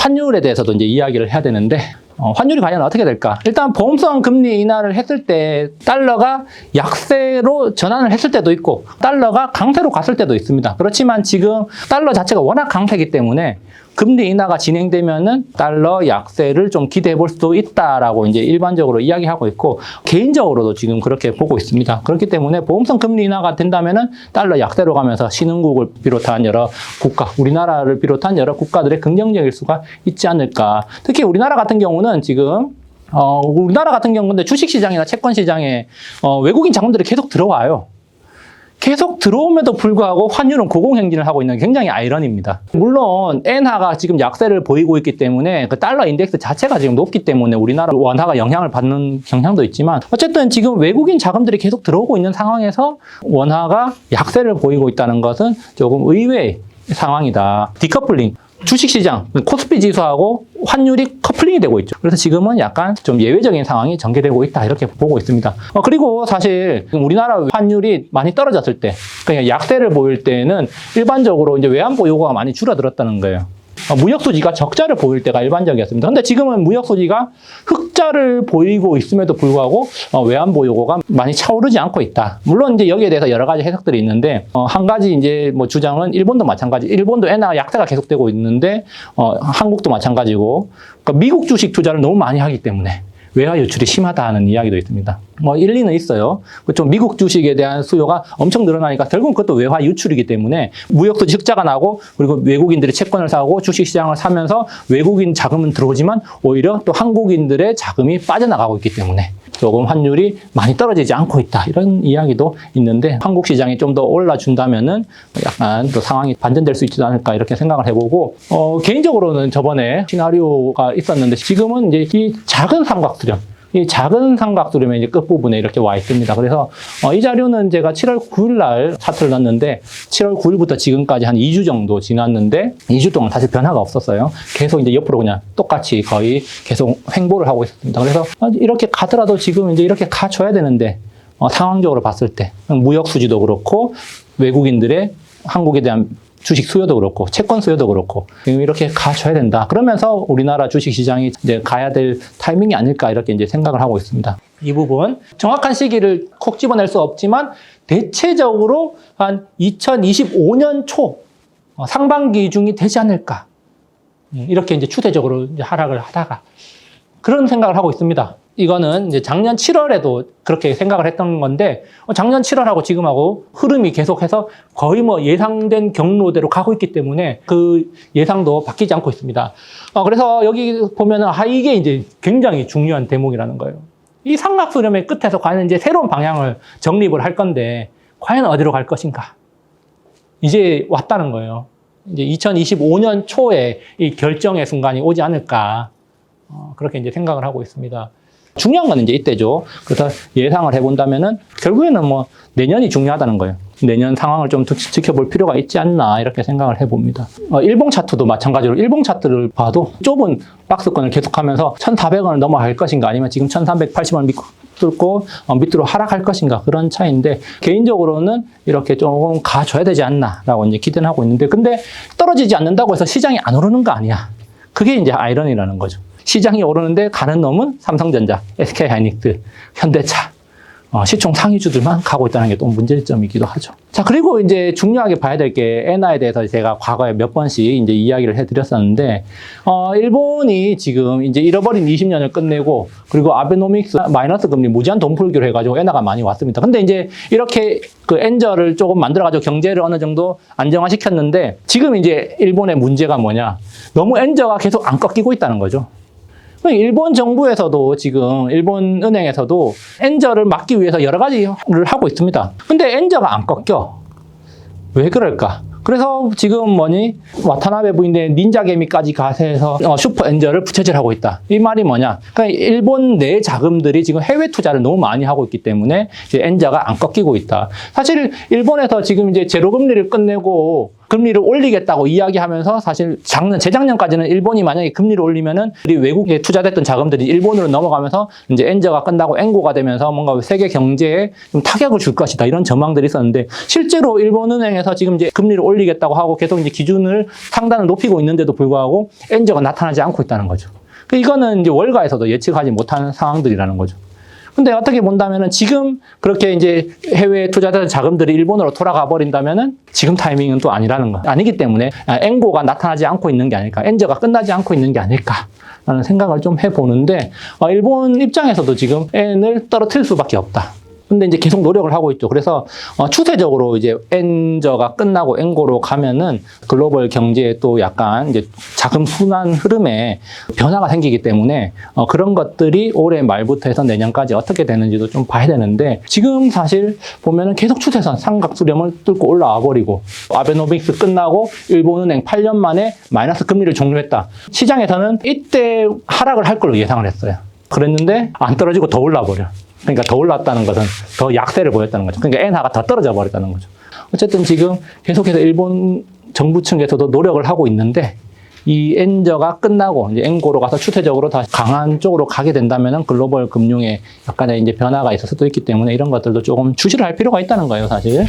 환율에 대해서도 이제 이야기를 해야 되는데, 환율이 과연 어떻게 될까? 일단 보험성 금리 인하를 했을 때 달러가 약세로 전환을 했을 때도 있고 달러가 강세로 갔을 때도 있습니다. 그렇지만 지금 달러 자체가 워낙 강세이기 때문에 금리 인하가 진행되면은 달러 약세를 좀 기대해 볼 수도 있다라고 이제 일반적으로 이야기하고 있고, 개인적으로도 지금 그렇게 보고 있습니다. 그렇기 때문에 보험성 금리 인하가 된다면은 달러 약세로 가면서 신흥국을 비롯한 여러 국가, 우리나라를 비롯한 여러 국가들의 긍정적일 수가 있지 않을까. 특히 우리나라 같은 경우는 지금 우리나라 같은 경우는 주식시장이나 채권시장에 외국인 자금들이 계속 들어와요. 계속 들어옴에도 불구하고 환율은 고공행진을 하고 있는 게 굉장히 아이러니입니다. 물론 엔화가 지금 약세를 보이고 있기 때문에 그 달러 인덱스 자체가 지금 높기 때문에 우리나라 원화가 영향을 받는 경향도 있지만, 어쨌든 지금 외국인 자금들이 계속 들어오고 있는 상황에서 원화가 약세를 보이고 있다는 것은 조금 의외의 상황이다. 디커플링. 주식시장, 코스피 지수하고 환율이 커플링이 되고 있죠. 그래서 지금은 약간 좀 예외적인 상황이 전개되고 있다, 이렇게 보고 있습니다. 그리고 사실 우리나라 환율이 많이 떨어졌을 때, 그러니까 약세를 보일 때는 일반적으로 이제 외환보 요구가 많이 줄어들었다는 거예요. 무역수지가 적자를 보일 때가 일반적이었습니다. 근데 지금은 무역수지가 흑자를 보이고 있음에도 불구하고 외환보 요구가 많이 차오르지 않고 있다. 물론 이제 여기에 대해서 여러 가지 해석들이 있는데, 한 가지 이제 뭐 주장은 일본도 마찬가지. 일본도 엔화 약세가 계속되고 있는데, 한국도 마찬가지고, 그러니까 미국 주식 투자를 너무 많이 하기 때문에 외화 유출이 심하다는 이야기도 있습니다. 일리는 있어요. 좀 미국 주식에 대한 수요가 엄청 늘어나니까 결국은 그것도 외화 유출이기 때문에 무역수지 흑자가 나고, 그리고 외국인들이 채권을 사고 주식시장을 사면서 외국인 자금은 들어오지만 오히려 또 한국인들의 자금이 빠져나가고 있기 때문에 조금 환율이 많이 떨어지지 않고 있다, 이런 이야기도 있는데, 한국 시장이 좀 더 올라준다면은 약간 또 상황이 반전될 수 있지 않을까, 이렇게 생각을 해보고, 개인적으로는 저번에 시나리오가 있었는데 지금은 이제 이 작은 삼각수렴, 이 작은 삼각수렴의 이제 끝부분에 이렇게 와 있습니다. 그래서 이 자료는 제가 7월 9일 날 차트를 놨는데, 7월 9일부터 지금까지 한 2주 정도 지났는데 2주 동안 사실 변화가 없었어요. 계속 이제 옆으로 그냥 똑같이 거의 계속 횡보를 하고 있었습니다. 그래서 이렇게 가더라도 지금 이제 이렇게 가줘야 되는데, 상황적으로 봤을 때 무역 수지도 그렇고 외국인들의 한국에 대한 주식 수요도 그렇고 채권 수요도 그렇고 이렇게 가줘야 된다. 그러면서 우리나라 주식 시장이 이제 가야 될 타이밍이 아닐까, 이렇게 이제 생각을 하고 있습니다. 이 부분 정확한 시기를 콕 집어낼 수 없지만 대체적으로 한 2025년 초 상반기 중이 되지 않을까, 이렇게 이제 추세적으로 이제 하락을 하다가 그런 생각을 하고 있습니다. 이거는 이제 작년 7월에도 그렇게 생각을 했던 건데, 작년 7월하고 지금하고 흐름이 계속해서 거의 뭐 예상된 경로대로 가고 있기 때문에 그 예상도 바뀌지 않고 있습니다. 그래서 여기 보면은 이게 이제 굉장히 중요한 대목이라는 거예요. 이 삼각수렴의 끝에서 과연 이제 새로운 방향을 정립을 할 건데, 과연 어디로 갈 것인가? 이제 왔다는 거예요. 이제 2025년 초에 이 결정의 순간이 오지 않을까, 그렇게 이제 생각을 하고 있습니다. 중요한 건 이제 이때죠. 그래서 예상을 해본다면은 결국에는 뭐 내년이 중요하다는 거예요. 내년 상황을 좀 지켜볼 필요가 있지 않나, 이렇게 생각을 해봅니다. 일봉 차트도 마찬가지로 일봉 차트를 봐도 좁은 박스권을 계속하면서 1,400원을 넘어갈 것인가, 아니면 지금 1,380원 뚫고 밑으로 하락할 것인가, 그런 차이인데, 개인적으로는 이렇게 조금 가줘야 되지 않나라고 이제 기대는 하고 있는데, 근데 떨어지지 않는다고 해서 시장이 안 오르는 거 아니야. 그게 이제 아이러니라는 거죠. 시장이 오르는데 가는 놈은 삼성전자, SK하이닉스, 현대차, 시총 상위주들만 가고 있다는 게 또 문제점이기도 하죠. 자, 그리고 이제 중요하게 봐야 될 게 엔화에 대해서 제가 과거에 몇 번씩 이제 이야기를 해드렸었는데, 일본이 지금 이제 잃어버린 20년을 끝내고, 그리고 아베노믹스 마이너스 금리 무제한 돈 풀기로 해가지고 엔화가 많이 왔습니다. 근데 이제 이렇게 그 엔저를 조금 만들어가지고 경제를 어느 정도 안정화시켰는데, 지금 이제 일본의 문제가 뭐냐? 너무 엔저가 계속 안 꺾이고 있다는 거죠. 일본 정부에서도 지금 일본 은행에서도 엔저를 막기 위해서 여러 가지를 하고 있습니다. 근데 엔저가 안 꺾여. 왜 그럴까? 그래서 지금 와타나베 부인의 닌자개미까지 가세해서 슈퍼 엔저를 부채질하고 있다. 이 말이 뭐냐? 그러니까 일본 내 자금들이 지금 해외 투자를 너무 많이 하고 있기 때문에 이제 엔저가 안 꺾이고 있다. 사실 일본에서 지금 이제 제로 금리를 끝내고 금리를 올리겠다고 이야기하면서 사실 재작년까지는 일본이 만약에 금리를 올리면은 우리 외국에 투자됐던 자금들이 일본으로 넘어가면서 이제 엔저가 끝나고 엔고가 되면서 뭔가 세계 경제에 좀 타격을 줄 것이다. 이런 전망들이 있었는데 실제로 일본은행에서 지금 이제 금리를 올리겠다고 하고 계속 이제 기준을 상단을 높이고 있는데도 불구하고 엔저가 나타나지 않고 있다는 거죠. 이거는 이제 월가에서도 예측하지 못하는 상황들이라는 거죠. 근데 어떻게 본다면은 지금 그렇게 이제 해외에 투자된 자금들이 일본으로 돌아가 버린다면은 지금 타이밍은 또 아니라는 거. 아니기 때문에 엔고가 나타나지 않고 있는 게 아닐까. 엔저가 끝나지 않고 있는 게 아닐까라는 생각을 좀 해보는데 일본 입장에서도 지금 엔을 떨어뜨릴 수밖에 없다. 근데 이제 계속 노력을 하고 있죠. 그래서 추세적으로 이제 엔저가 끝나고 엔고로 가면은 글로벌 경제에 또 약간 이제 자금 순환 흐름에 변화가 생기기 때문에 그런 것들이 올해 말부터 해서 내년까지 어떻게 되는지도 좀 봐야 되는데 지금 사실 보면은 계속 추세선 삼각수렴을 뚫고 올라와 버리고 아베노믹스 끝나고 일본은행 8년 만에 마이너스 금리를 종료했다. 시장에서는 이때 하락을 할 걸로 예상을 했어요. 그랬는데 안 떨어지고 더 올라 버려. 그러니까 더 올랐다는 것은 더 약세를 보였다는 거죠. 그러니까 엔화가 더 떨어져 버렸다는 거죠. 어쨌든 지금 계속해서 일본 정부 측에서도 노력을 하고 있는데 이 엔저가 끝나고 이제 엔고로 가서 추세적으로 다시 강한 쪽으로 가게 된다면은 글로벌 금융에 약간의 이제 변화가 있을 수도 있기 때문에 이런 것들도 조금 주시를 할 필요가 있다는 거예요, 사실.